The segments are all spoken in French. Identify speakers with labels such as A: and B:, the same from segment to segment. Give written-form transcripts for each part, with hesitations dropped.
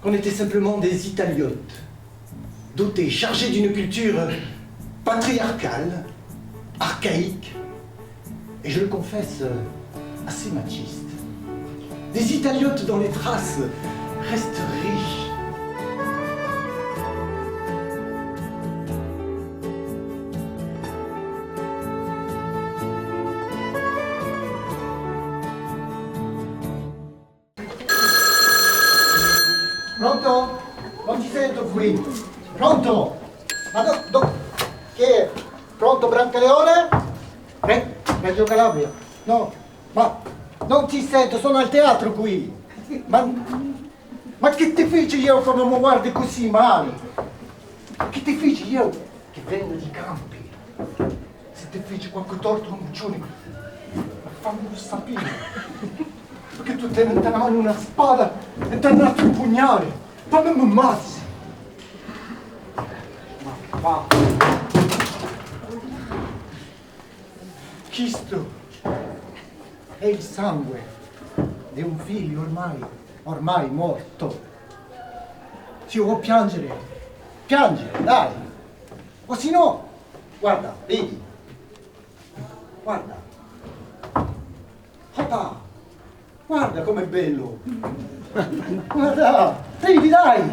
A: qu'on était simplement des Italiotes, dotés, chargés d'une culture patriarcale, archaïque, et je le confesse, assez machiste. Des Italiotes dont les traces restent riches.
B: Pronto? Non ti sento qui. Pronto? Ma chi è? Pronto Brancaleone? Reggio Calabria? No, ma non ti sento, sono al teatro qui. Ma che ti feci io come mi guardi così male? Che ti feci io che vengo di campi? Se ti feci qualche torto un buccione, fammi sapere. Perché tu tieni nella mano una spada e ti hai dato un pugnale. Fammi mi ammazzi. Ma. Questo è il sangue di un figlio ormai morto. Se io vuoi piangere, dai. O se no, guarda, vedi. Guarda. Papà. Guarda com'è bello! Guarda! Ridi dai!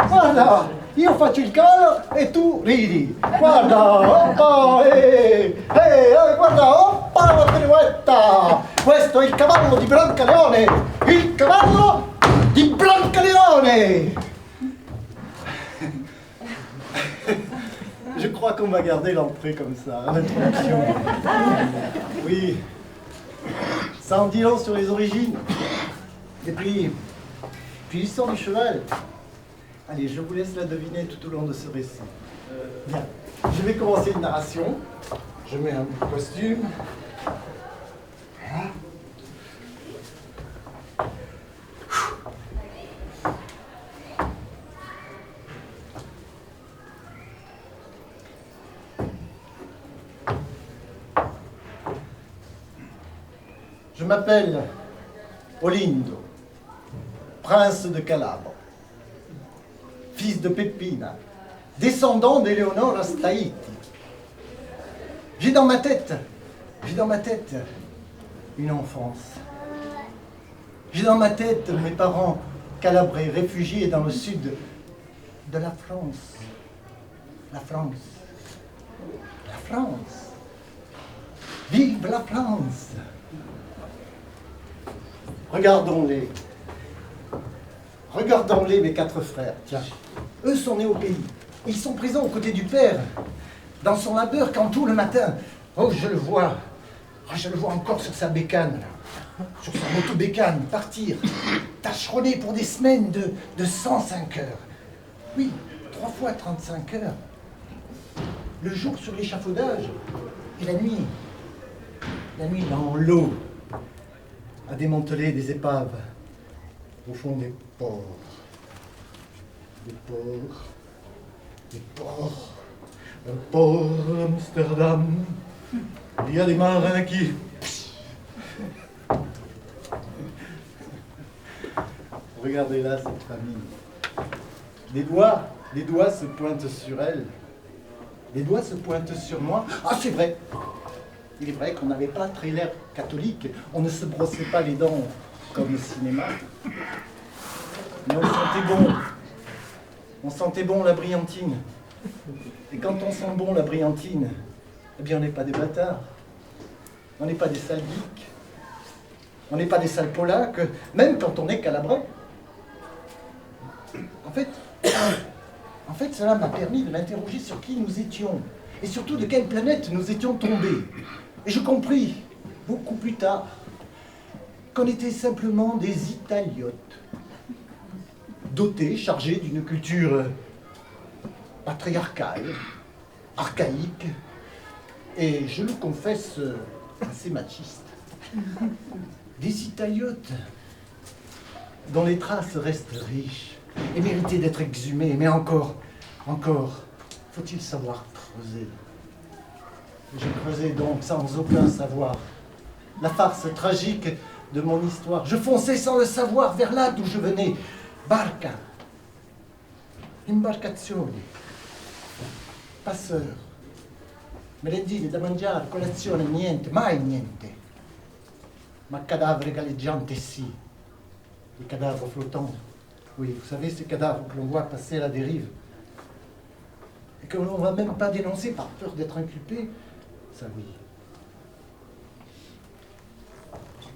B: Guarda! Io faccio il cavallo e tu ridi! Guarda! Oppa! Guarda! Oppa! La pirouetta! Questo è il cavallo di Brancaleone! Il cavallo di Brancaleone! Je crois qu'on va garder l'entrée comme ça, l'introduction. Oui. Ça en dit long sur les origines. Et puis l'histoire du cheval. Allez, je vous laisse la deviner tout au long de ce récit. Bien, je vais commencer une narration. Je mets un costume. Voilà. Je m'appelle Olindo, prince de Calabre, fils de Peppina, descendant d'Eleonora Staiti. J'ai dans ma tête une enfance. J'ai dans ma tête mes parents calabrais, réfugiés dans le sud de la France. La France. Vive la France! Regardons-les, mes 4 frères. Tiens, eux sont nés au pays. Ils sont présents aux côtés du père, dans son labeur quand tout le matin. Oh, je le vois encore sur sa bécane, là. Sur sa moto-bécane, partir, tâcheronner pour des semaines de 105 heures. Oui, 3 fois 35 heures. Le jour sur l'échafaudage, et la nuit dans l'eau, à démanteler des épaves au fond des ports. Un port d'Amsterdam. Il y a des marins qui... Regardez là cette famille. Des doigts se pointent sur elle. Des doigts se pointent sur moi. Ah, c'est vrai. Il est vrai qu'on n'avait pas très l'air catholique, on ne se brossait pas les dents comme au cinéma. Mais on sentait bon la brillantine. Et quand on sent bon la brillantine, eh bien on n'est pas des bâtards. On n'est pas des sales geeks. On n'est pas des sales polacs, même quand on est calabrais. En fait, cela m'a permis de m'interroger sur qui nous étions. Et surtout de quelle planète nous étions tombés. Et je compris, beaucoup plus tard, qu'on était simplement des Italiotes, dotés, chargés d'une culture patriarcale, archaïque, et je le confesse, assez machiste. Des Italiotes dont les traces restent riches et méritaient d'être exhumées, mais encore, faut-il savoir creuser. J'ai creusé donc sans aucun savoir la farce tragique de mon histoire. Je fonçais sans le savoir vers là d'où je venais. Barca,
A: imbarcazioni, passeur, merendine da mangiare, colazione, niente, mai niente. Ma cadavre galleggiante, si. Les cadavres flottants. Oui, vous savez, ces cadavres que l'on voit passer à la dérive. Et que l'on ne va même pas dénoncer par peur d'être inculpé. Ça, oui.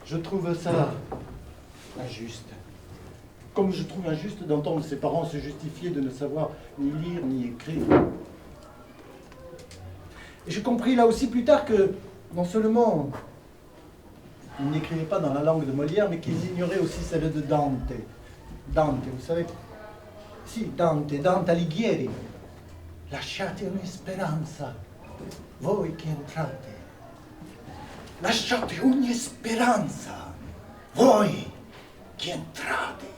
A: Je trouve ça injuste. Comme je trouve injuste d'entendre ses parents se justifier de ne savoir ni lire ni écrire. Et j'ai compris là aussi plus tard que non seulement ils n'écrivaient pas dans la langue de Molière, mais qu'ils ignoraient aussi celle de Dante. Dante, vous savez? Si, Dante Alighieri. Lasciate una speranza, voi che entrate. Lasciate ogni speranza, voi che entrate.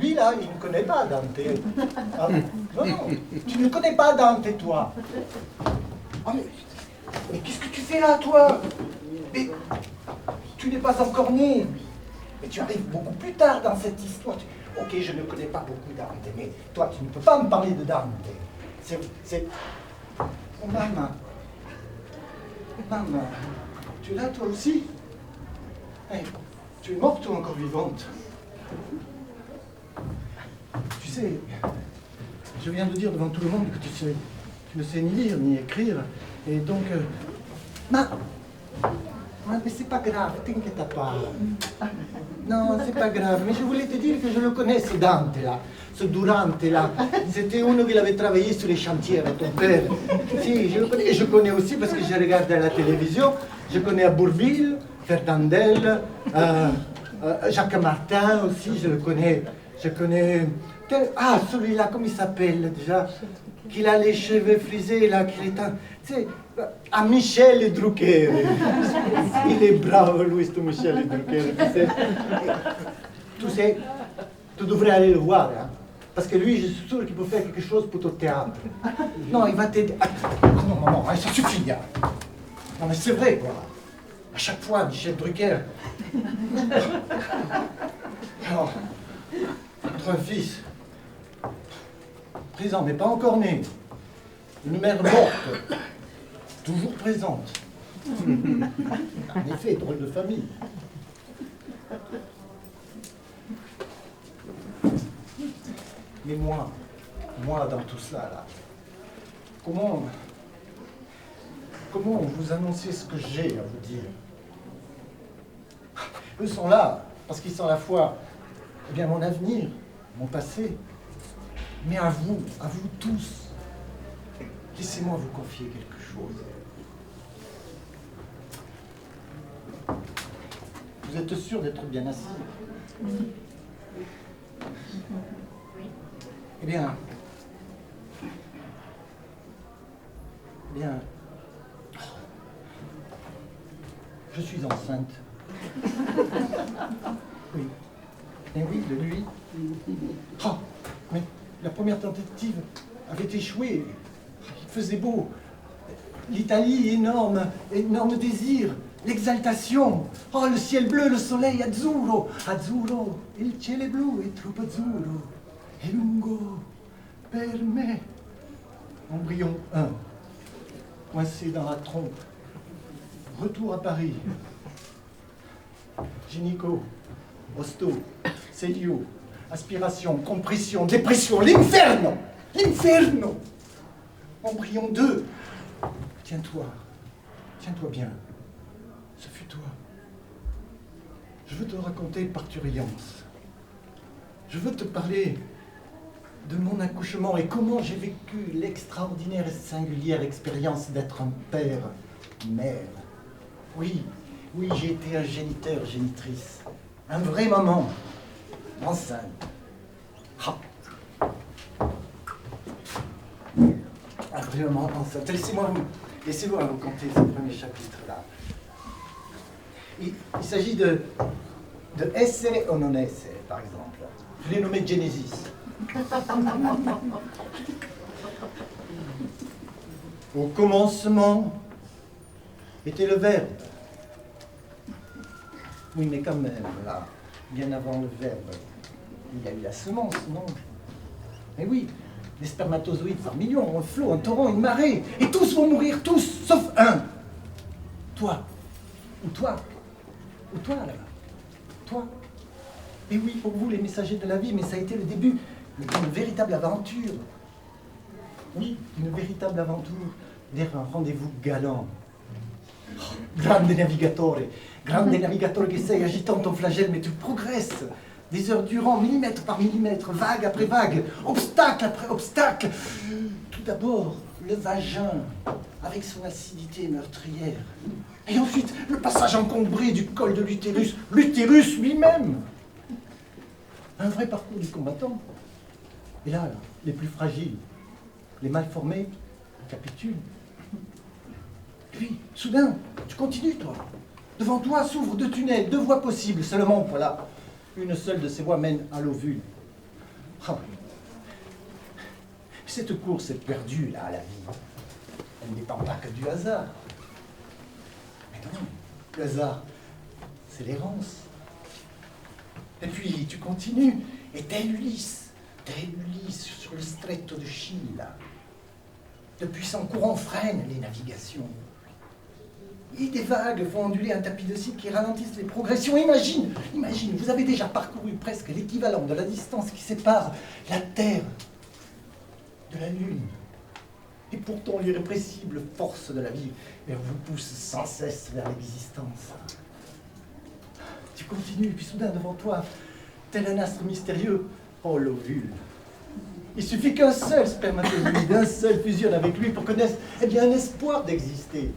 A: Lui là, il ne connaît pas Dante. Ah, non, tu ne connais pas Dante, toi. Ah, mais qu'est-ce que tu fais là, toi? Mais tu n'es pas encore né. Mais tu arrives beaucoup plus tard dans cette histoire. Ok, je ne connais pas beaucoup Dante, mais toi, tu ne peux pas me parler de Dante. C'est... Oh, maman. Maman, tu es là, toi aussi? Hey, tu es morte ou encore vivante? Tu sais, je viens de dire devant tout le monde que tu ne sais ni lire ni écrire, et donc... Mais c'est pas grave, t'inquiète pas. Non, c'est pas grave, mais je voulais te dire que je le connais, ce Dante là, ce Durante là. C'était uno qui avait travaillé sur les chantiers avec ton père. Si, je le connais. Et je connais aussi parce que je regarde à la télévision, je connais à Bourvil, Fernandel, Jacques Martin aussi, je le connais. Je connais... Ah, celui-là, comment il s'appelle déjà? Qu'il a les cheveux frisés, là, qu'il est un... Tu sais, à Michel Drucker. Il est bravo, lui, ce Michel Drucker. Tu sais, tu devrais aller le voir, hein, parce que lui, je suis sûr qu'il peut faire quelque chose pour ton théâtre. Non, il va t'aider... Non, maman, ça suffit, hein. Non, mais c'est vrai, quoi. À chaque fois, Michel Drucker... Alors, notre un fils, présent, mais pas encore né. Une mère morte, toujours présente. En effet, drôle de famille. Mais moi dans tout cela, là, comment vous annoncer ce que j'ai à vous dire? Eux sont là, parce qu'ils sont à la fois, eh bien, mon avenir, mon passé, mais à vous tous, laissez-moi vous confier quelque chose. Vous êtes sûr d'être bien assis? Eh bien, je suis enceinte. Oui. Et oui, de lui. Oh, mais la première tentative avait échoué. Il faisait beau. L'Italie, énorme désir. L'exaltation. Oh, le ciel bleu, le soleil azzurro. Azzurro, il cielo blu è troppo azzurro. È lungo per me. Embryon 1. Coincé dans la trompe. Retour à Paris. Gynéco. Hosto. Célio. Aspiration. Compression. Dépression. L'inferno. L'inferno. Embryon 2. Tiens-toi bien. Ce fut toi. Je veux te raconter parturience. Je veux te parler de mon accouchement et comment j'ai vécu l'extraordinaire et singulière expérience d'être un père-mère. Oui, j'ai été un géniteur, génitrice. Un vrai maman. Enceinte. Ah. Un vrai maman enceinte. Laissez-moi vous conter ce premier chapitre-là. Il s'agit de essere o non essere, par exemple. Je l'ai nommé Genesis. Au commencement était le Verbe. Oui, mais quand même, là, Bien avant le verbe, il y a eu la semence, non? Mais oui, les spermatozoïdes par millions, un flot, un torrent, une marée, et tous vont mourir, tous, sauf un. Toi. Ou toi. Ou toi, là-bas. Toi. Et oui, pour vous, les messagers de la vie, mais ça a été le début d'une véritable aventure. Oui, d'une véritable aventure, d'un rendez-vous galant. Oh, grande navigatore che sei, agitant ton flagelle, mais tu progresses. Des heures durant, millimètre par millimètre, vague après vague, obstacle après obstacle. Tout d'abord, le vagin, avec son acidité meurtrière. Et ensuite, le passage encombré du col de l'utérus, l'utérus lui-même. Un vrai parcours du combattant. Et là, les plus fragiles, les mal formés, capitulent. Puis, soudain, tu continues, toi. Devant toi s'ouvrent deux tunnels, deux voies possibles. Seulement, voilà, une seule de ces voies mène à l'ovule. Ah. Cette course est perdue, là, à la vie. Elle ne dépend pas que du hasard. Mais non, le hasard, c'est l'errance. Et puis, tu continues, et tel Ulysse sur le stretto de Scilla. De puissants courants freinent les navigations. Et des vagues font onduler un tapis de cire qui ralentissent les progressions. Imagine, vous avez déjà parcouru presque l'équivalent de la distance qui sépare la Terre de la Lune. Et pourtant, l'irrépressible force de la vie vous pousse sans cesse vers l'existence. Tu continues, puis soudain, devant toi, tel un astre mystérieux, oh l'ovule. Il suffit qu'un seul spermatozoïde, un seul fusionne avec lui pour connaître, un espoir d'exister.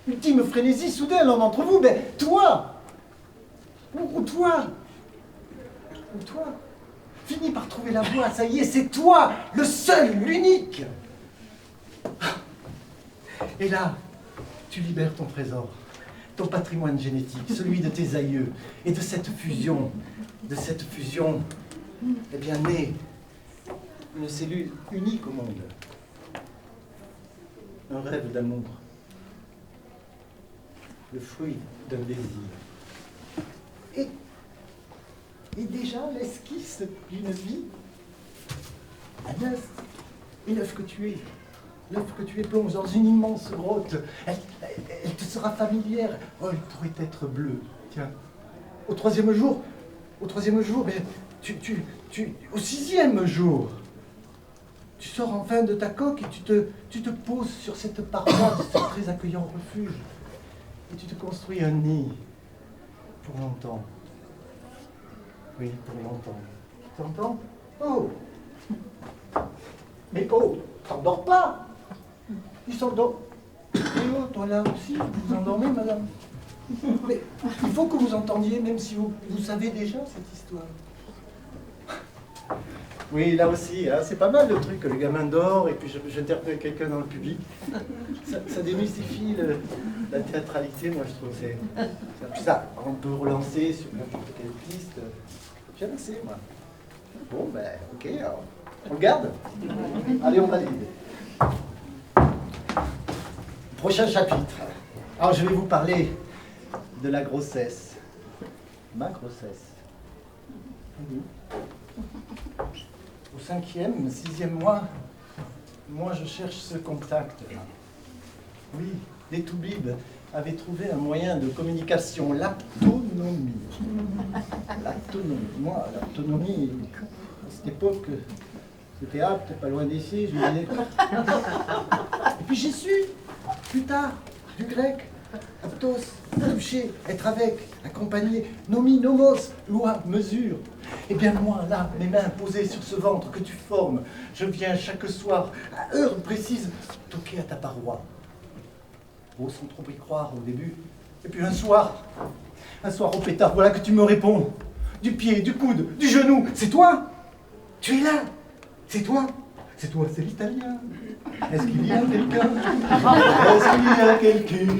A: Ultime frénésie, soudain, l'un d'entre vous, toi, ou toi, finit par trouver la voie, ça y est, c'est toi, le seul, l'unique. Et là, tu libères ton trésor, ton patrimoine génétique, celui de tes aïeux, et de cette fusion, naît une cellule unique au monde, un rêve d'amour. Le fruit d'un désir. Et déjà l'esquisse d'une vie, un œuf, et l'œuf que tu es plonge dans une immense grotte. Elle te sera familière. Oh, elle pourrait être bleue. Tiens, au troisième jour, au sixième jour, tu sors enfin de ta coque et tu te poses sur cette paroi de ce très accueillant refuge. Et tu te construis un nid pour longtemps. Oui, pour longtemps. Tu t'entends? Oh! Mais oh, t'endors pas! Il s'endort. Et oh, toi là aussi, vous vous endormez, madame? Mais il faut que vous entendiez, même si vous savez déjà cette histoire. Oui, là aussi, hein, c'est pas mal le truc, le gamin dort et puis j'interpelle quelqu'un dans le public. Ça démystifie la théâtralité, moi je trouve. C'est ça, on peut relancer sur n'importe quelle piste. J'aime assez, moi. Bon, ok, alors, on le garde. Allez, on valide. Prochain chapitre. Alors, je vais vous parler de la grossesse. Ma grossesse. Oui. Au 5e, 6e mois, moi je cherche ce contact-là. Oui, les toubibs avaient trouvé un moyen de communication, l'aptonomie. L'aptonomie. Moi, l'aptonomie, à cette époque, c'était apte, pas loin d'ici, je me disais. Et puis j'ai su, plus tard, du grec, aptos, toucher, être avec, accompagner, nomi, nomos, loi, mesure. Eh bien moi, là, mes mains posées sur ce ventre que tu formes, je viens chaque soir, à heure précise, toquer à ta paroi. Oh, sans trop y croire au début. Et puis un soir au pétard, voilà que tu me réponds. Du pied, du coude, du genou, c'est toi? Tu es là? C'est toi? C'est toi, c'est l'italien. Est-ce qu'il y a quelqu'un? Est-ce qu'il y a quelqu'un?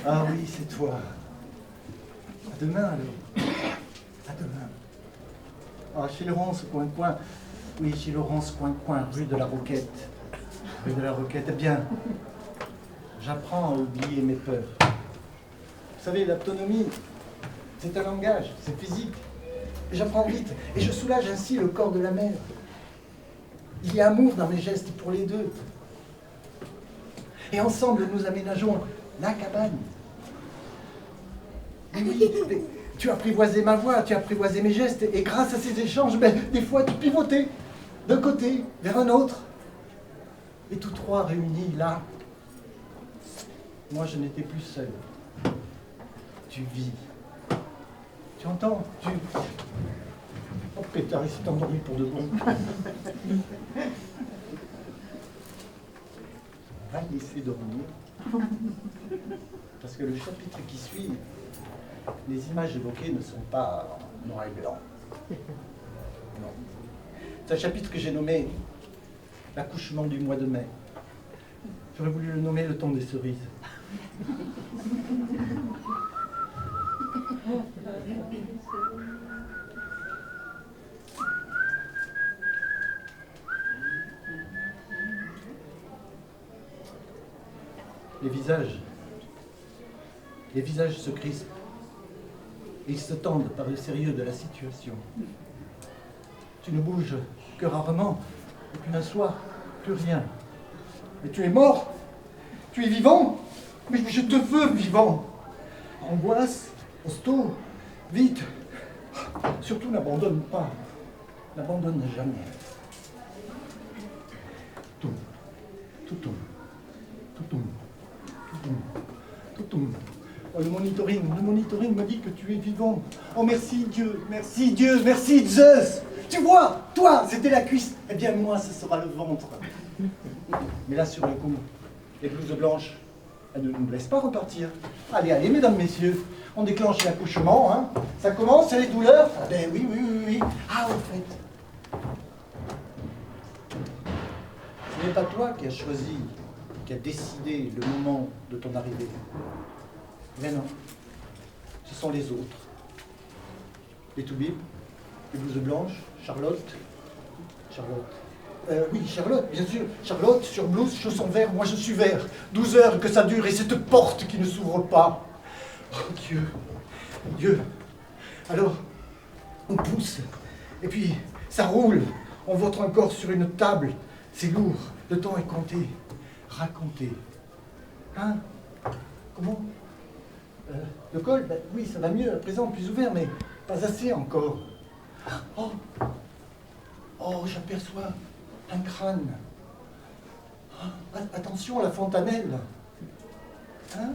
A: Ah oui, c'est toi. À demain alors. À demain. Ah, chez Laurence, coin-coin. Oui, chez Laurence, coin-coin, rue de la Roquette. Rue de la Roquette. Eh bien, j'apprends à oublier mes peurs. savez, l'autonomie, c'est un langage, c'est physique. Et j'apprends vite, et je soulage ainsi le corps de la mère. Il y a amour dans mes gestes pour les deux. Et ensemble, nous aménageons la cabane. Mais oui, tu as apprivoisé ma voix, tu as apprivoisé mes gestes, et grâce à ces échanges, ben, des fois tu pivotais d'un côté vers un autre. Et tous trois réunis là, moi je n'étais plus seul. Tu vis. Tu entends? Oh pétard, il s'est endormi pour de bon. On va le laisser dormir. Parce que le chapitre qui suit, les images évoquées ne sont pas en noir et blanc. Non. C'est un chapitre que j'ai nommé l'accouchement du mois de mai. J'aurais voulu le nommer le temps des cerises. Les visages se crispent et ils se tendent par le sérieux de la situation. Tu ne bouges que rarement, depuis un soir, plus rien. Mais tu es mort, tu es vivant, mais je te veux vivant. Angoisse, hosto, vite. Surtout n'abandonne pas, n'abandonne jamais. Tout tombe. Oh, le monitoring me dit que tu es vivant. Oh, merci Dieu, merci Zeus. Tu vois, toi, c'était la cuisse. Eh bien, moi, ce sera le ventre. Mais là, sur le coup, les blouses blanches, elles ne nous laissent pas repartir. Allez, mesdames, messieurs, on déclenche l'accouchement, hein. Ça commence, c'est les douleurs. Ah ben oui. Ah, au fait, ce n'est pas toi qui as choisi, qui a décidé le moment de ton arrivée. Mais non, ce sont les autres. Les toubibs, les blouses blanches, Charlotte. Oui, Charlotte, bien sûr. Charlotte, sur blouse, chaussons verts, moi je suis vert. 12 heures que ça dure et cette porte qui ne s'ouvre pas. Oh Dieu. Alors, on pousse, et puis ça roule. On vautre encore sur une table. C'est lourd, le temps est compté. Raconté. Hein? Comment? Le col, ben, oui, ça va mieux à présent, plus ouvert, mais pas assez encore. Oh, j'aperçois un crâne. Attention à la fontanelle. Hein?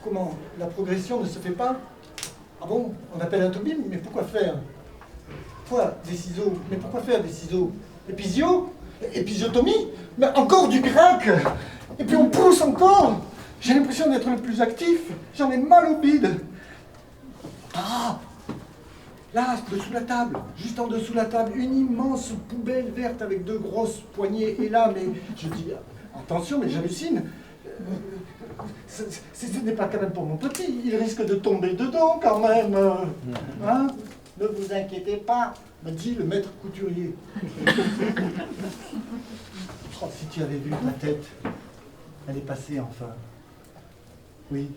A: Comment? La progression ne se fait pas? Ah bon? On appelle un toubib, mais pourquoi faire? Quoi? Des ciseaux? Mais pourquoi faire des ciseaux? Épisio? Épisiotomie? Mais encore du grec! Et puis on pousse encore! J'ai l'impression d'être le plus actif. J'en ai mal au bide. Ah! Là, dessous la table, juste en dessous la table, une immense poubelle verte avec 2 grosses poignées. Et là, mais je dis, attention, mais j'hallucine. Ce n'est pas quand même pour mon petit. Il risque de tomber dedans quand même. Hein? Ne vous inquiétez pas, m'a dit le maître couturier. Oh, si tu avais vu ma tête, elle est passée enfin. Oui,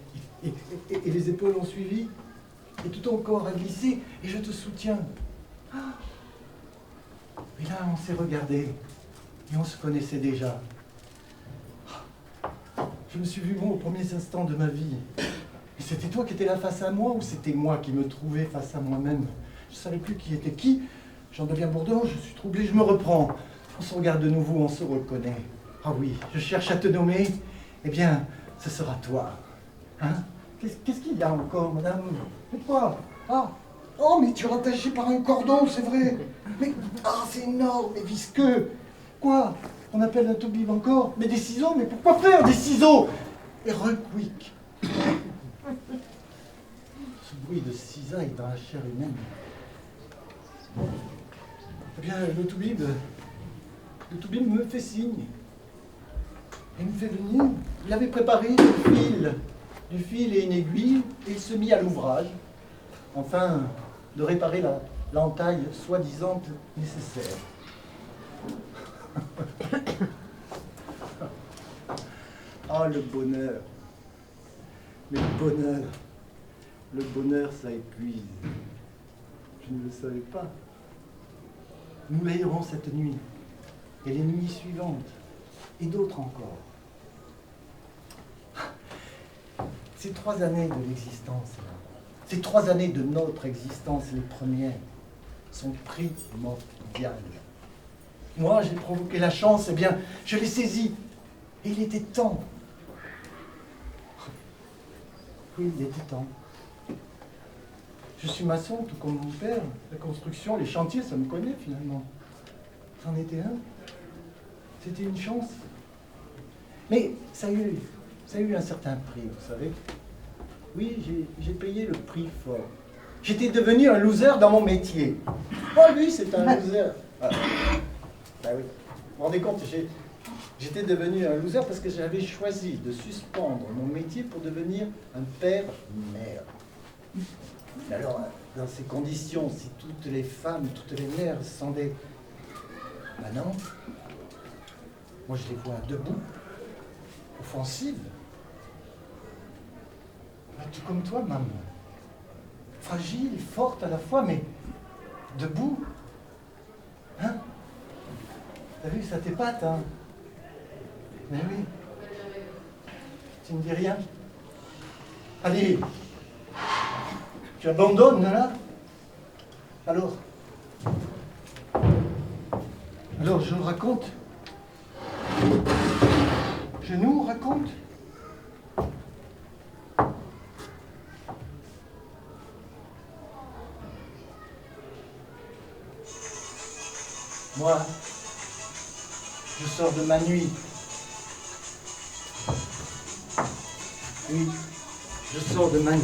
A: et les épaules ont suivi, et tout ton corps a glissé, et je te soutiens. Ah. Et là, on s'est regardé, et on se connaissait déjà. Je me suis vu moi aux premiers instants de ma vie. Et c'était toi qui étais là face à moi, ou c'était moi qui me trouvais face à moi-même? Je ne savais plus qui était qui. J'en deviens bourdon, je suis troublé, je me reprends. On se regarde de nouveau, on se reconnaît. Ah oui, je cherche à te nommer. Eh bien, ce sera toi. Hein? Qu'est-ce qu'il y a encore, madame? Mais quoi? Ah! Oh, mais tu es rattaché par un cordon, c'est vrai. Mais, ah, c'est énorme et visqueux. Quoi? On appelle un toubib encore? Mais des ciseaux? Mais pourquoi faire des ciseaux? Et requick. Ce bruit de cisaille dans la chair humaine. Eh bien, le toubib me fait signe. Il me fait venir. Il avait préparé du fil et une aiguille, et il se mit à l'ouvrage, enfin, de réparer l'entaille soi-disant nécessaire. Ah, le bonheur! Mais le bonheur, ça épuise. Je ne le savais pas. Nous veillerons cette nuit, et les nuits suivantes, et d'autres encore. Ces 3 années de l'existence, là, ces 3 années de notre existence, les premières, sont primordiales. Moi, j'ai provoqué la chance, eh bien, je l'ai saisie. Et il était temps. Oui, il était temps. Je suis maçon, tout comme mon père. La construction, les chantiers, ça me connaît finalement. C'en était un. C'était une chance. Mais ça a eu un certain prix, vous savez. Oui, j'ai payé le prix fort. J'étais devenu un loser dans mon métier. Oh, lui, c'est un loser. Ah. Ben oui. Vous vous rendez compte, j'étais devenu un loser parce que j'avais choisi de suspendre mon métier pour devenir un père-mère. Mais alors, dans ces conditions, si toutes les femmes, toutes les mères se sentaient... Ben non. Moi, je les vois debout, offensives. Ben, tout comme toi, maman. Fragile et forte à la fois, mais debout. Hein? T'as vu, ça t'épate, hein? Mais oui. Tu ne dis rien? Allez, tu abandonnes, là? Alors, je raconte. Je nous raconte. Moi, je sors de ma nuit. Oui, je sors de ma nuit.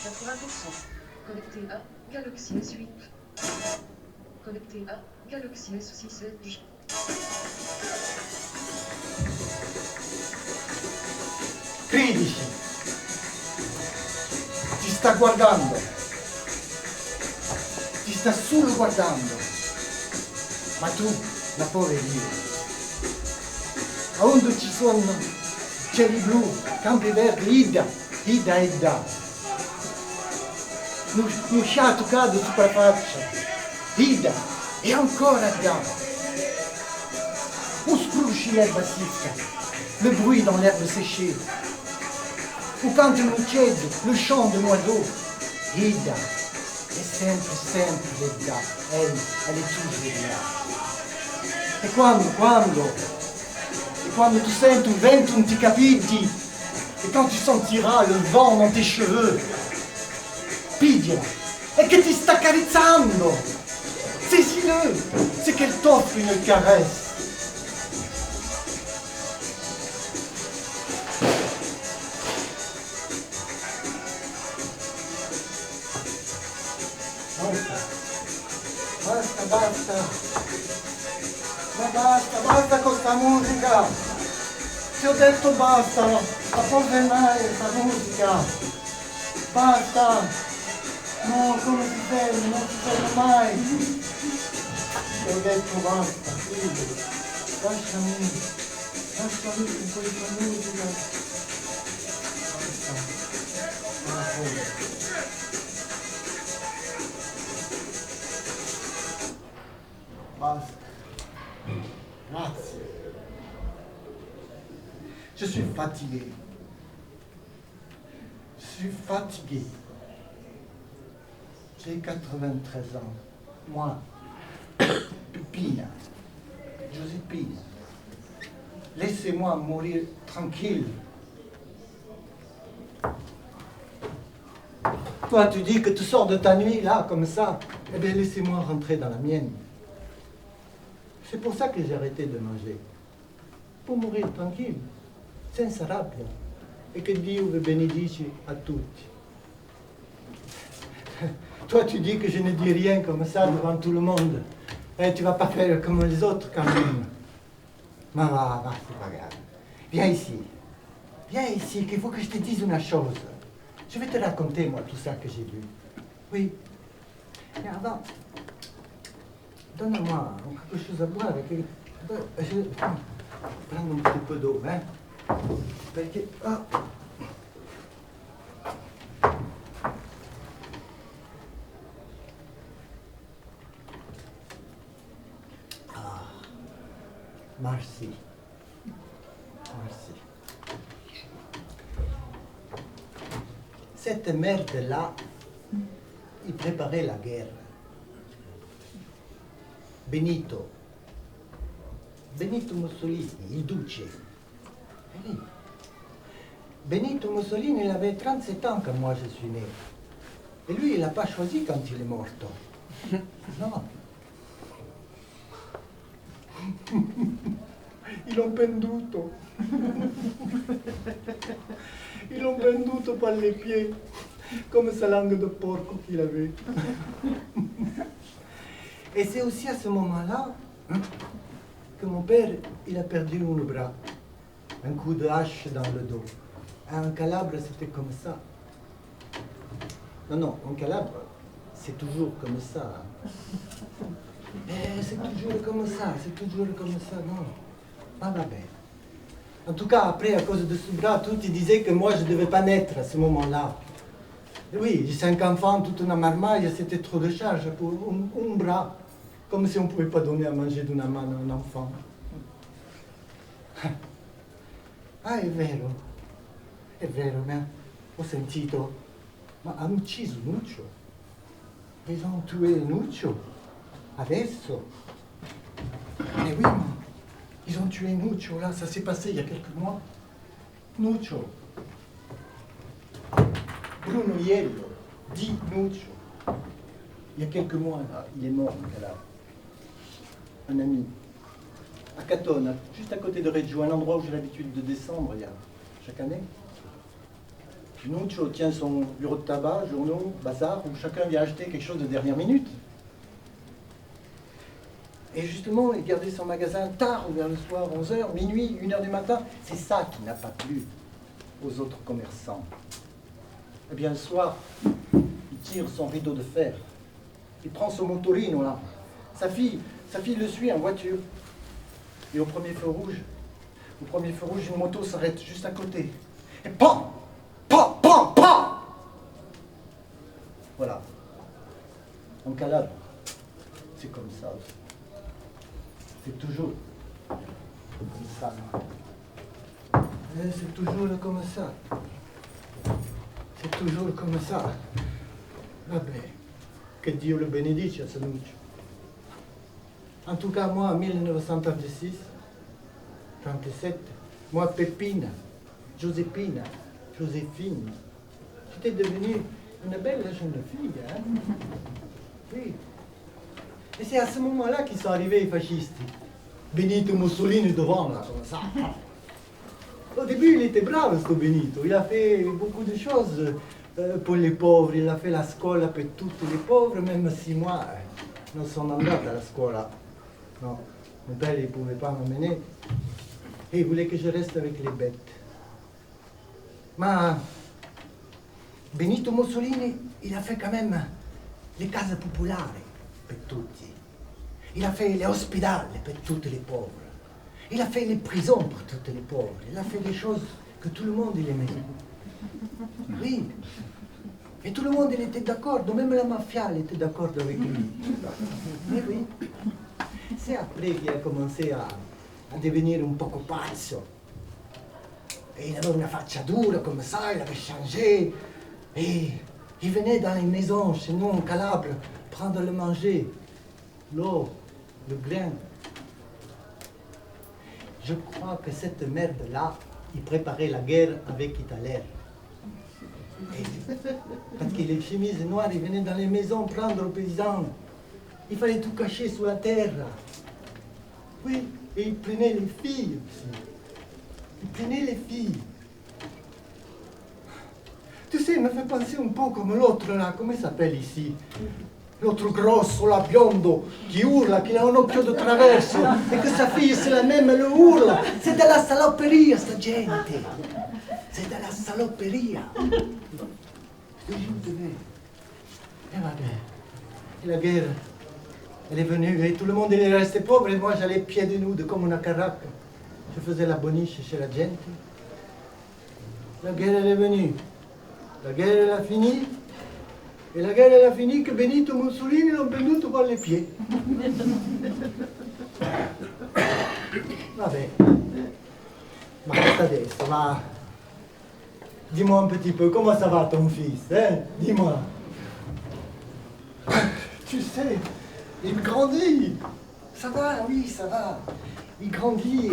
C: 80%. Connecté à Galaxy S8. Connecté à Galaxy S6 Edge.
A: Credici, ti sta guardando, ti sta solo guardando, ma tu la puoi vedere. A onde ci sono cieli blu, campi verdi, Ida. Un sciato cade sopra la faccia, Ida, e ancora Ida. Où scrusci l'erba secca, le bruit dans l'herbe séchée. Ou quand un uccello, le chant de l'oiseau, Ida, è sempre Ida, elle est toujours là. E quando tu senti un vento non ti capiti, e quand tu sentiras le vent dans tes cheveux, pigliala, e che ti sta accarezzando, saisis-le, c'est qu'elle t'offre une caresse. Basta con sta musica, ti ho detto basta, la può fermare questa musica, basta, no, come si ferma, non si ferma mai, ti ho detto basta, figlio, lasciami con questa musica, basta. Grazie. Je suis fatigué. J'ai 93 ans. Moi, Pupina, Giuseppina, laissez-moi mourir tranquille. Toi, tu dis que tu sors de ta nuit, là, comme ça. Eh bien, laissez-moi rentrer dans la mienne. C'est pour ça que j'ai arrêté de manger. Pour mourir tranquille, senza rabbia. Et que Dieu vous bénédice à tutti. Toi, tu dis que je ne dis rien comme ça devant tout le monde. Et tu vas pas faire comme les autres quand même. Mais va, c'est pas grave. Viens ici, qu'il faut que je te dise une chose. Je vais te raconter, moi, tout ça que j'ai vu. Oui. Mais avant, donne-moi quelque chose à boire. Je vais prendre un petit peu d'eau, hein. Perché... Ah. Merci. Merci. Cette merde-là, il préparait la guerre. Benito Mussolini, il duce. Oui. Benito Mussolini, il avait 37 ans quand moi je suis né. Et lui, il n'a pas choisi quand il est mort. Non. Ils l'ont penduto. Ils l'ont penduto par les pieds, comme sa langue de porco qu'il avait. Et c'est aussi à ce moment-là que mon père, il a perdu un bras. Un coup de hache dans le dos. En Calabre, c'était comme ça. Non, en Calabre, c'est toujours comme ça. C'est toujours comme ça, non. Pas la belle. En tout cas, après, à cause de ce bras, tout, ils disaient que moi, je ne devais pas naître à ce moment-là. Et oui, j'ai 5 enfants, toute une marmaille, c'était trop de charge pour un bras. Comme si on ne pouvait pas donner à manger d'une main à un enfant. Ah, è vero, ma ho sentito, ma hanno ucciso Nuccio. Ils ont tué Nuccio. Adesso. Eh oui, ma ils ont tué Nuccio, là, ça s'est passé il y a quelques mois. Nuccio. Bruno Iello, dit Nuccio. Il y a quelques mois, là, il est mort, là. Un ami. À Catone, juste à côté de Reggio, un endroit où j'ai l'habitude de descendre chaque année. Nuccio tient son bureau de tabac, journaux, bazar, où chacun vient acheter quelque chose de dernière minute. Et justement, il gardait son magasin tard, vers le soir, 11h, minuit, 1h du matin. C'est ça qui n'a pas plu aux autres commerçants. Eh bien, le soir, il tire son rideau de fer. Il prend son motorino, là. Sa fille le suit en voiture. Et au premier feu rouge, une moto s'arrête juste à côté. Et PAM! PAM! PAM! PAM! Voilà. En Calabre, c'est comme ça aussi. C'est toujours comme ça. C'est toujours comme ça. C'est toujours comme ça. Vabbè, che Dio le benedice a Sanuccio. En tout cas, moi, en 1936, 37, moi, Pépina, Joséphine, j'étais devenue une belle jeune fille. Hein? Oui. Et c'est à ce moment-là qu'ils sont arrivés les fascistes. Benito Mussolini devant, là, comme ça. Au début, il était brave, ce Benito. Il a fait beaucoup de choses pour les pauvres. Il a fait la scuola pour tous les pauvres, même si moi, non sono andata alla scuola. Non, mon père, il ne pouvait pas m'emmener. Et il voulait que je reste avec les bêtes. Mais Benito Mussolini, il a fait quand même les cases popolari per tutti. Il a fait les ospedali per tutti les pauvres. Il a fait les prisons pour tous les pauvres. Il a fait des choses que tout le monde il aimait. Oui. Et tout le monde il était d'accord. Même la mafia elle était d'accord avec lui. Mais oui. C'est après qu'il a commencé à devenir un poco pazzo. Et il avait une faccia dura comme ça, il avait changé. Et il venait dans les maisons chez nous en Calabre prendre le manger, l'eau, le grain. Je crois que cette merde-là, il préparait la guerre avec Hitler. Parce que les chemises noires, ils venaient dans les maisons prendre aux paysans. Il fallait tout cacher sous la terre. Oui, et il prenait les filles aussi. Il prenait les filles. Tu sais, il me fait penser un peu comme l'autre là, comment il s'appelle ici? L'autre grosso, là, biondo, qui urla, qui a un occhio de traverso, et que sa fille, c'est la même, elle urla. C'est de la saloperia, sta gente. C'est de la saloperia. Je te jure de vrai. Et vabbè. Et la guerre, elle est venue, et tout le monde il est resté pauvre, et moi j'allais pieds de nude comme una caraca. Je faisais la boniche chez la gente.
B: La guerre, elle est venue. La guerre, elle a fini. Et la guerre, elle a fini que Benito Mussolini l'ont venuto par les pieds. Vabbè. Ma adesso, va. Dis-moi un petit peu, comment ça va ton fils, hein? Dis-moi. Tu sais, il grandit. Ça va, oui, ça va. Il grandit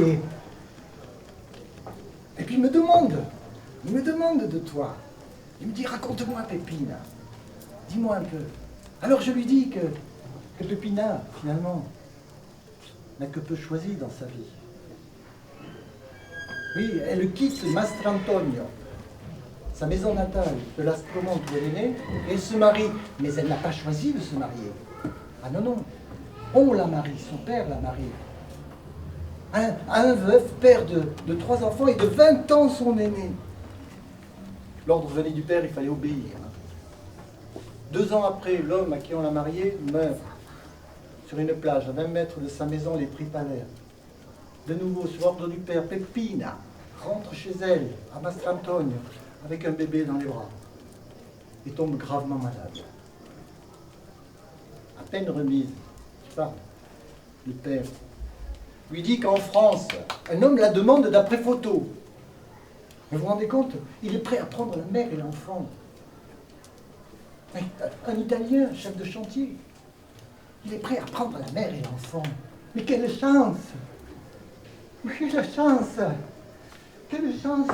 B: et puis il me demande de toi. Il me dit, raconte-moi Pépina. Dis-moi un peu. Alors je lui dis que Pépina, finalement, n'a que peu choisi dans sa vie. Oui, elle quitte Mastrantonio, sa maison natale de l'Aspromonte où elle est née, et elle se marie. Mais elle n'a pas choisi de se marier. Ah non, non. On la marie, son père la marie. Un veuf, père de 3 enfants et de 20 ans son aîné. L'ordre venait du père, il fallait obéir. 2 ans après, l'homme à qui on l'a mariée meurt sur une plage à 20 mètres de sa maison, les Tripalères. De nouveau, sur ordre du père, Peppina rentre chez elle, à Mastrantonio, avec un bébé dans les bras, et tombe gravement malade. À peine remise, je parle, le père lui dit qu'en France, un homme la demande d'après photo. Mais vous vous rendez compte, il est prêt à prendre la mère et l'enfant. Un Italien, chef de chantier, il est prêt à prendre la mère et l'enfant. Mais quelle chance! Oui, la chance! Quelle chance!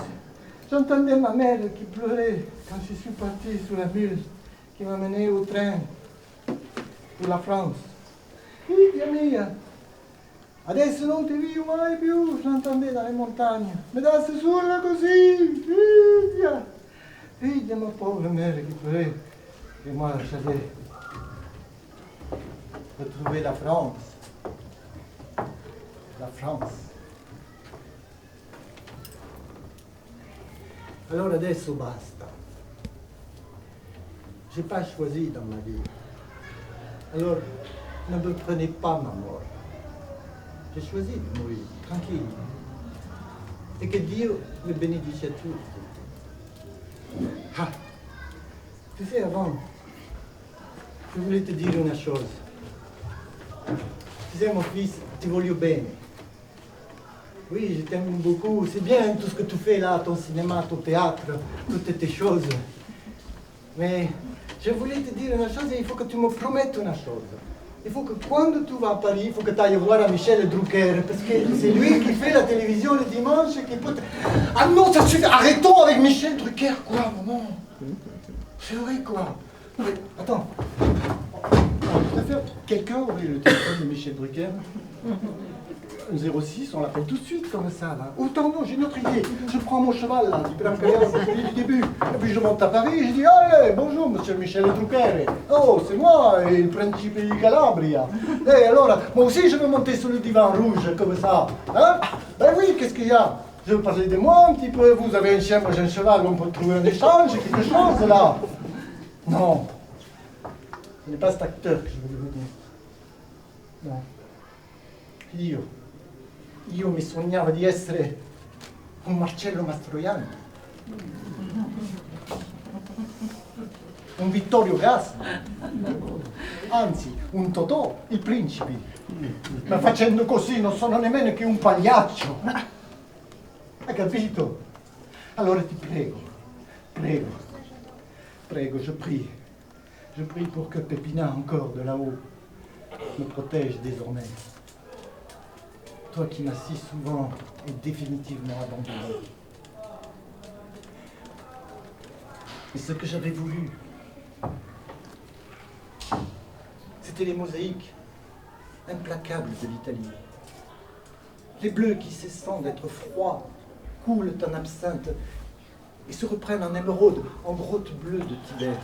B: J'entendais ma mère qui pleurait quand je suis parti sur la mule qui m'a mené au train pour la France. Figlia mia! Adesso non ti vedo mai più, je l'entendais dans les montagnes. Me dasse sola così, figlia! Figlia, ma pauvre mère qui pleurait. Et moi, j'allais retrouver la France. La France. Alors adesso basta. J'ai pas choisi dans ma vie. Alors, ne me prenez pas ma mort. J'ai choisi de mourir, tranquille. Et que Dio me bénédice à tous. Ah, tu sais, avant, je voulais te dire une chose. Tu sais, mon fils, ti voglio bene. Oui, je t'aime beaucoup. C'est bien tout ce que tu fais là, ton cinéma, ton théâtre, toutes tes choses. Mais je voulais te dire une chose et il faut que tu me promettes une chose. Il faut que quand tu vas à Paris, il faut que tu ailles voir Michel Drucker, parce que c'est lui qui fait la télévision le dimanche et qui peut... Ah non, ça suffit, arrêtons avec Michel Drucker, quoi, maman. C'est vrai, quoi. Non, mais, attends. Quelqu'un aurait le téléphone de Michel Drucker? 06, on l'appelle tout de suite comme ça, là. Autant non, j'ai une autre idée. Je prends mon cheval, là, du Brancaleone, celui du début. Et puis je monte à Paris et je dis, allez, bonjour, monsieur Michel Drucker. Oh, c'est moi, le principe di Calabria. Et alors, moi aussi, je veux monter sur le divan rouge, comme ça. Hein? Ben oui, qu'est-ce qu'il y a? Je veux parler de moi un petit peu. Vous avez un chien, moi j'ai un cheval, on peut trouver un échange, quelque chose, là. Non. Ce n'est pas cet acteur que je voulais vous dire. No. Io mi sognavo di essere un Marcello Mastroianni, un Vittorio Gassman, anzi un Totò, il principe. Ma facendo così non sono nemmeno che un pagliaccio. Hai capito? Allora ti prego, je prie. Je prie pour que Pépina, encore de là-haut, me protège désormais. Toi qui m'as si souvent et définitivement abandonné. Et ce que j'avais voulu, c'était les mosaïques implacables de l'Italie. Les bleus qui, cessant d'être froids, coulent en absinthe et se reprennent en émeraude, en grotte bleue de Tibet.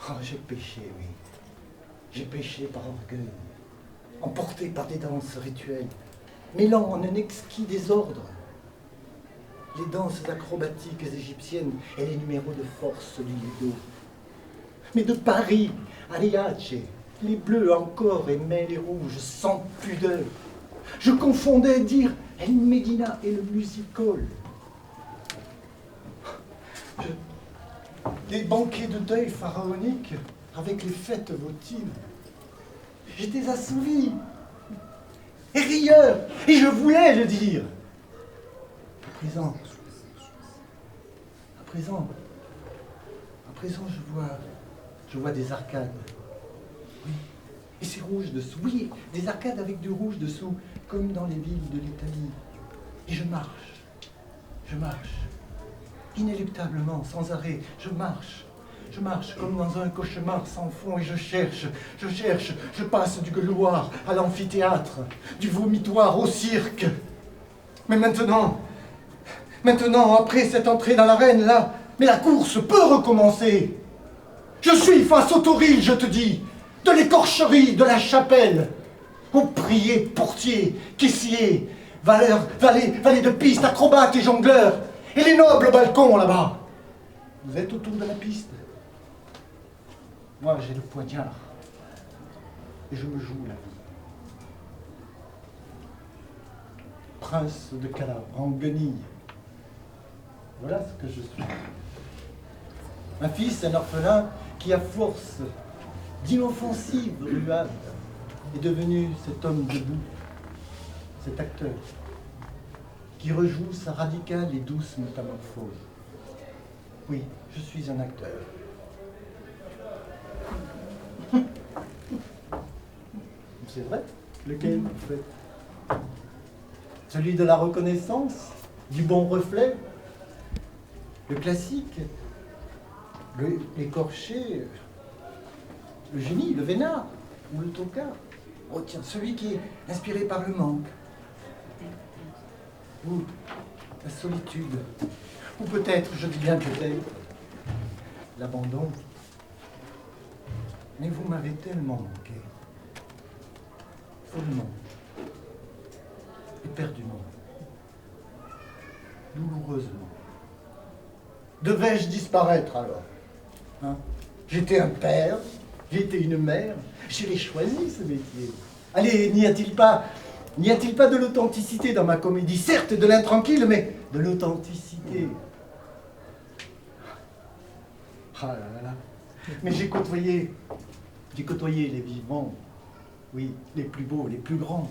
B: Oh, j'ai péché, oui. J'ai péché par orgueil, emporté par des danses rituelles, mêlant en un exquis désordre les danses acrobatiques égyptiennes et les numéros de force du lido. Mais de Paris à Riace, les bleus encore aimaient les rouges sans pudeur. Je confondais dire El Medina et le music hall.
A: Des banquets de deuil pharaoniques avec les fêtes votives. J'étais assouvi et rieur, et je voulais le dire. À présent, je vois des arcades. Oui, et c'est rouge dessous. Oui, des arcades avec du rouge dessous, comme dans les villes de l'Italie. Et je marche, inéluctablement, sans arrêt, je marche comme dans un cauchemar sans fond et je cherche, je passe du gueuloir à l'amphithéâtre, du vomitoire au cirque. Mais maintenant, après cette entrée dans l'arène, là, mais la course peut recommencer. Je suis face au tauril, je te dis, de l'écorcherie, de la chapelle, aux priers, portiers, caissiers, valets de piste, acrobates et jongleurs, et les nobles balcons là-bas. Vous êtes autour de la piste. Moi, j'ai le poignard, et je me joue la vie. Prince de Calabre, en guenille. Voilà ce que je suis. Un fils, un orphelin, qui à force d'inoffensive ruade est devenu cet homme debout, cet acteur, qui rejoue sa radicale et douce métamorphose. Oui, je suis un acteur. C'est vrai? Lequel vous faites? Celui de la reconnaissance, du bon reflet, le classique, l'écorché, le génie, le vénard, ou le tocard. Oh tiens, celui qui est inspiré par le manque, ou la solitude, ou peut-être, je dis bien peut-être, l'abandon. Mais vous m'avez tellement manqué, follement, éperdument, douloureusement. Devais-je disparaître alors, hein? J'étais un père, j'étais une mère, je l'ai choisi ce métier. Allez, n'y a-t-il pas de l'authenticité dans ma comédie? Certes, de l'intranquille, mais de l'authenticité. Ah là là. Mais j'ai côtoyé les vivants, oui, les plus beaux, les plus grands.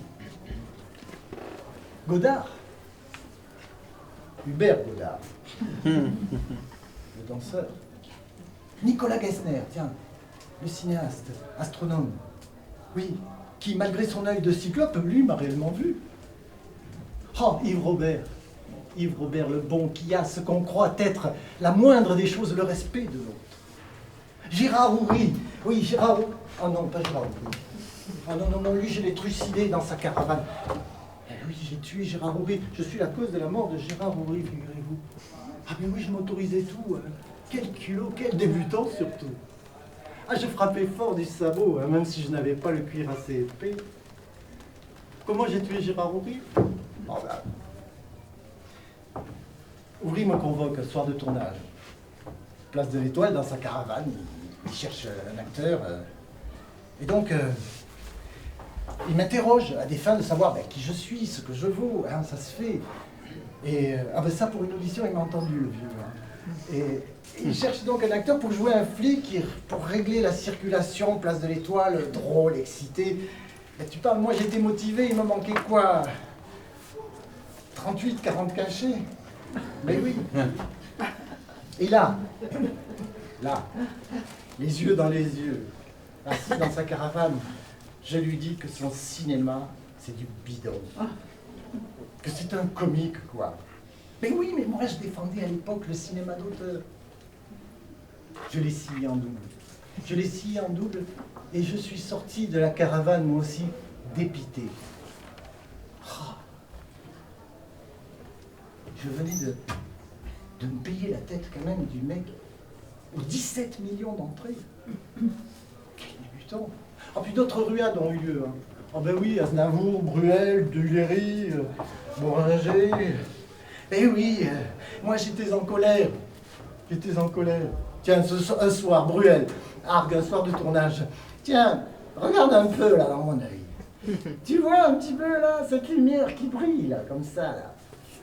A: Godard, Hubert Godard, le danseur. Nicolas Gessner, tiens, le cinéaste, astronome, oui, qui, malgré son œil de cyclope, lui, m'a réellement vu. Oh, Yves Robert le bon, qui a ce qu'on croit être la moindre des choses, le respect de l'autre. Gérard Houry, oui, Gérard Houry. Oh non, pas Gérard Houry. Oh non, lui, je l'ai trucidé dans sa caravane. Eh oui, j'ai tué Gérard Houry. Je suis la cause de la mort de Gérard Houry, figurez-vous. Ah mais oui, je m'autorisais tout. Quel culot, quel débutant surtout. Ah, je frappais fort du sabot, hein, même si je n'avais pas le cuir assez épais. Comment j'ai tué Gérard Houry? Oh, ben... Houry me convoque un soir de tournage. Place de l'Étoile, dans sa caravane, il cherche un acteur. Et donc, il m'interroge à des fins de savoir qui je suis, ce que je vaux, hein, ça se fait. Et ça, pour une audition, il m'a entendu, le vieux. Hein. Et il cherche donc un acteur pour jouer un flic, pour régler la circulation, place de l'Étoile, drôle, excité. Et tu parles, moi j'étais motivé, il me manquait quoi? 38, 40 cachets. Mais oui. Et là, les yeux dans les yeux, assis dans sa caravane, je lui dis que son cinéma, c'est du bidon. Que c'est un comique, quoi. Mais oui, mais moi, je défendais à l'époque le cinéma d'auteur. Je l'ai scié en double. Et je suis sorti de la caravane, moi aussi, dépité. Oh. Je venais de me payer la tête, quand même, du mec aux 17 millions d'entrées. Quel débutant. Ah, puis d'autres ruades ont eu lieu. Hein. Ah ben oui, Aznavour, Bruel, Duléry, Boringer. Eh oui, moi j'étais en colère. Tiens, un soir, Bruel, argue, un soir de tournage. Tiens, regarde un peu là dans mon œil. Tu vois un petit peu là, cette lumière qui brille là, comme ça là.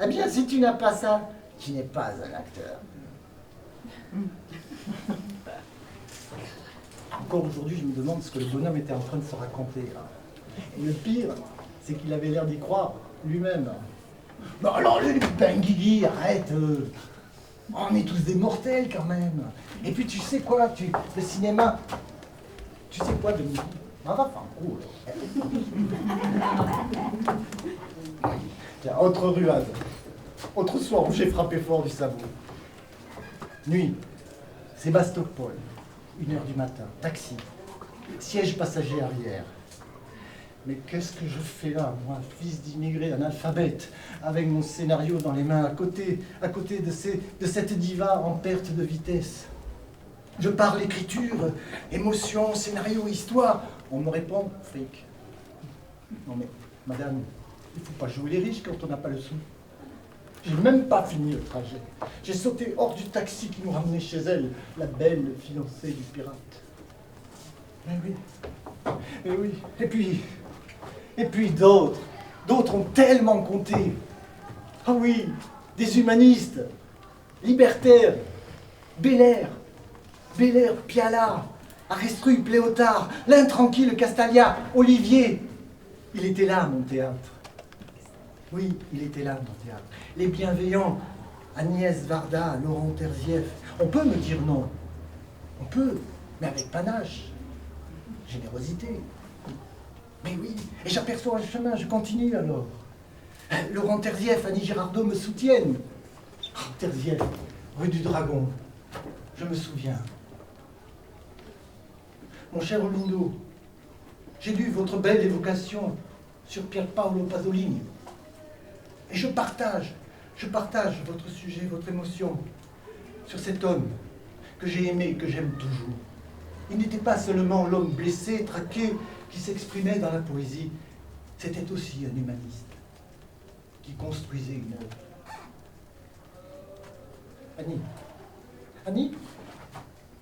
A: Eh bien, si tu n'as pas ça, tu n'es pas un acteur.
B: Encore aujourd'hui, je me demande ce que le bonhomme était en train de se raconter. Et le pire, c'est qu'il avait l'air d'y croire lui-même. Bon alors, ben Guigui, arrête. On est tous des mortels quand même. Et puis tu sais quoi, le cinéma. Tu sais quoi, Denis? On va faire un coup. Tiens, autre ruade. Autre soir où j'ai frappé fort du sabot. Nuit, Sébastopol, 1h du matin, taxi, siège passager arrière. Mais qu'est-ce que je fais là, moi, fils d'immigré, analphabète, avec mon scénario dans les mains, à côté de cette diva en perte de vitesse. Je parle écriture, émotion, scénario, histoire. On me répond, fric. Non mais, madame, il ne faut pas jouer les riches quand on n'a pas le sou. J'ai même pas fini le trajet. J'ai sauté hors du taxi qui nous ramenait chez elle, la belle fiancée du pirate. Mais oui. Et puis d'autres ont tellement compté. Ah oui, des humanistes, libertaires, Belair, Piala, Arestrup, Léotard, l'intranquille Castalia, Olivier. Il était là, mon théâtre. Oui, il était là, mon théâtre. Les bienveillants, Agnès Varda, Laurent Terzieff. On peut me dire non. On peut, mais avec panache, générosité. Mais oui, et j'aperçois un chemin, je continue alors. Laurent Terzieff, Annie Girardot me soutiennent. Oh, Terzieff, rue du Dragon, je me souviens. Mon cher Olindo, j'ai lu votre belle évocation sur Pier Paolo Pasolini. Et je partage votre sujet, votre émotion sur cet homme que j'ai aimé et que j'aime toujours. Il n'était pas seulement l'homme blessé, traqué, qui s'exprimait dans la poésie. C'était aussi un humaniste qui construisait une œuvre.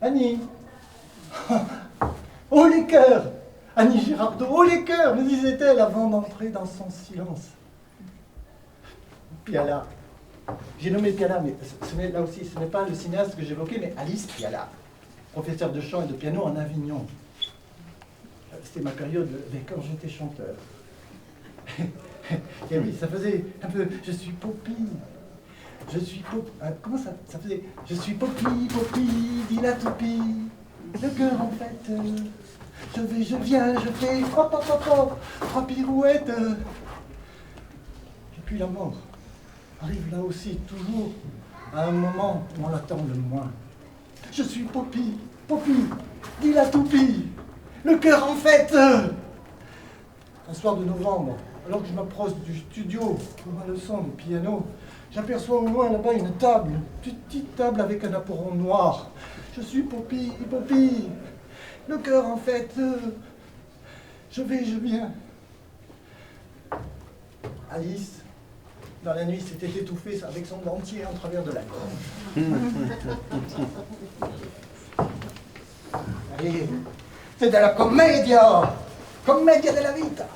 B: Annie Oh les cœurs Annie Girardot, oh les cœurs me disait-elle avant d'entrer dans son silence. Piala. J'ai nommé Piala, mais là aussi, ce n'est pas le cinéaste que j'évoquais, mais Alice Piala, professeur de chant et de piano en Avignon. C'était ma période, mais quand j'étais chanteur. Et oui, ça faisait un peu, je suis Poppy. Comment ça faisait? Je suis Poppy, dit la toupie. Le cœur en fait, je viens, je fais hop, 3 pirouettes. Et puis la mort arrive là aussi, toujours, à un moment où on l'attend le moins. Je suis Poppy, dit la toupie. Le cœur en fête. Un soir de novembre, alors que je m'approche du studio pour ma leçon de piano, j'aperçois au loin là-bas une table, une petite table avec un appareil noir. Je suis Poppy, le cœur en fête. Je viens. Alice, dans la nuit, s'était étouffée avec son dentier en travers de la gorge. Allez. C'est de la commedia della vita.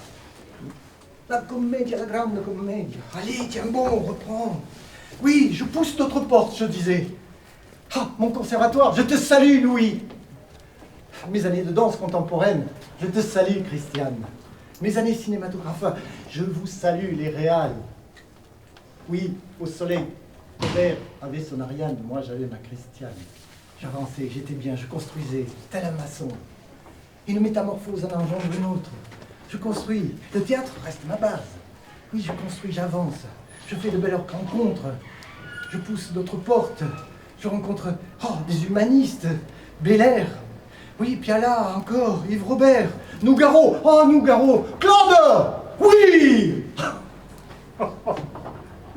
B: La grande commedia. Allez, tiens bon, reprends. Oui, je pousse d'autres portes, je disais. Ah, mon conservatoire, je te salue, Louis. Mes années de danse contemporaine, je te salue, Christiane. Mes années cinématographes, je vous salue, les réals. Oui, au soleil, Robert avait son Ariane, moi j'avais ma Christiane. J'avançais, j'étais bien, je construisais, tel un maçon. Une métamorphose en engendre une autre. Je construis. Le théâtre reste ma base. Oui, je construis, j'avance. Je fais de belles rencontres. Je pousse d'autres portes. Je rencontre des humanistes. Belair. Oui, Piala encore. Yves Robert. Nougaro. Oh, Nougaro. Claude. Oui.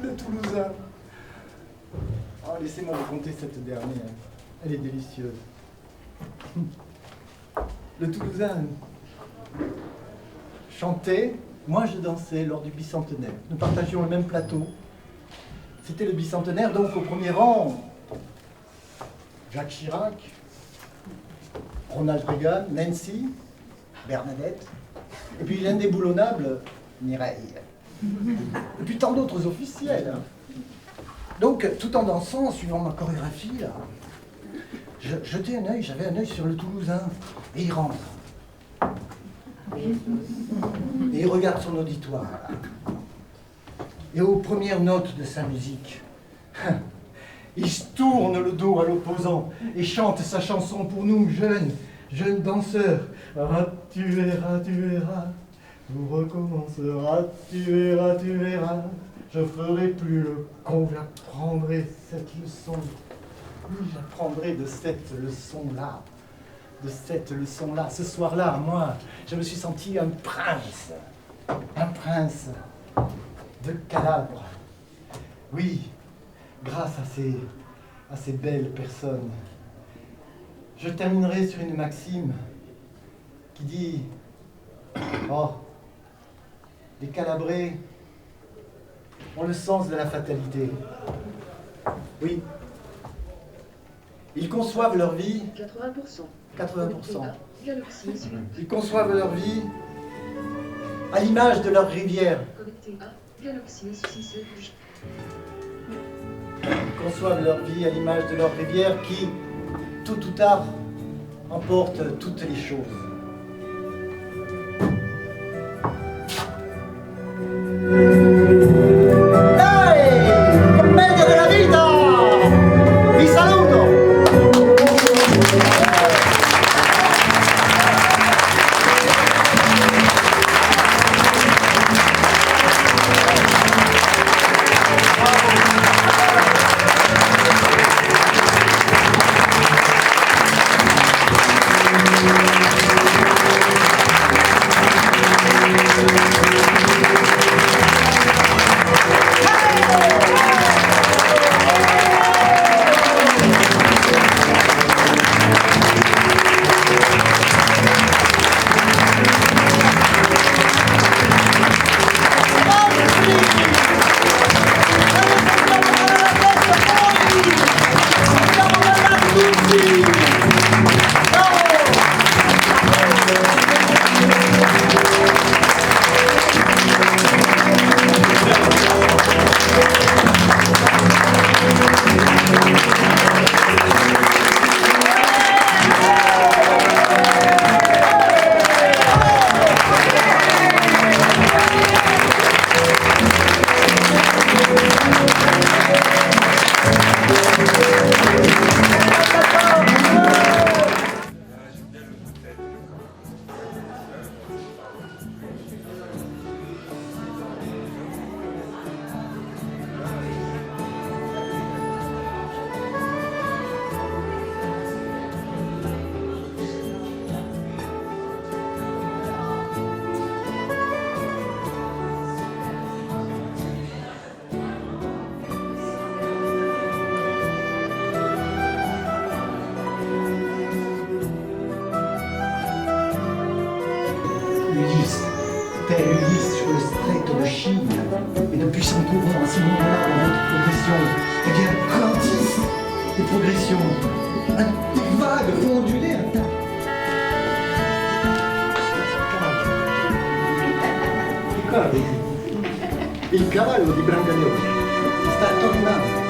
B: Le Toulousain. Oh, laissez-moi raconter cette dernière. Elle est délicieuse. Le Toulousain chantait, moi je dansais lors du bicentenaire. Nous partagions le même plateau. C'était le bicentenaire, donc au premier rang, Jacques Chirac, Ronald Reagan, Nancy, Bernadette, et puis l'indéboulonnable Mireille. Et puis tant d'autres officiels. Donc, tout en dansant, suivant ma chorégraphie, là,
A: jetais un œil, j'avais un œil sur le Toulousain. Et il rentre. Et il regarde son auditoire. Là. Et aux premières notes de sa musique, il se tourne le dos à l'opposant et chante sa chanson pour nous, jeunes danseurs. Ah, tu verras, tout recommencera, tu verras. Je ferai plus le con, j'apprendrai cette leçon. Oui, j'apprendrai de cette leçon-là. De cette leçon-là. Ce soir-là, moi, je me suis senti un prince. Un prince de Calabre. Oui, grâce à ces belles personnes. Je terminerai sur une maxime qui dit « Oh, les Calabrés ont le sens de la fatalité. » Oui. Ils conçoivent leur vie
C: 80%.
A: 80%.
C: Galaxie suite.
A: Ils conçoivent leur vie à l'image de leur rivière.
C: Connecté à Galaxie S6.
A: Ils conçoivent leur vie à l'image de leur rivière qui, tôt ou tard, emporte toutes les choses.
B: Dai! Commedia della vita! Vi saluto!
A: Ulysse, tel Ulysse sur le strait de Chine, et de puissants courants à ce moment-là dans notre progression, eh bien, ralentissent les progressions, une vague ondulée, un tas. Il cavallo di Brancaleone sta tornando.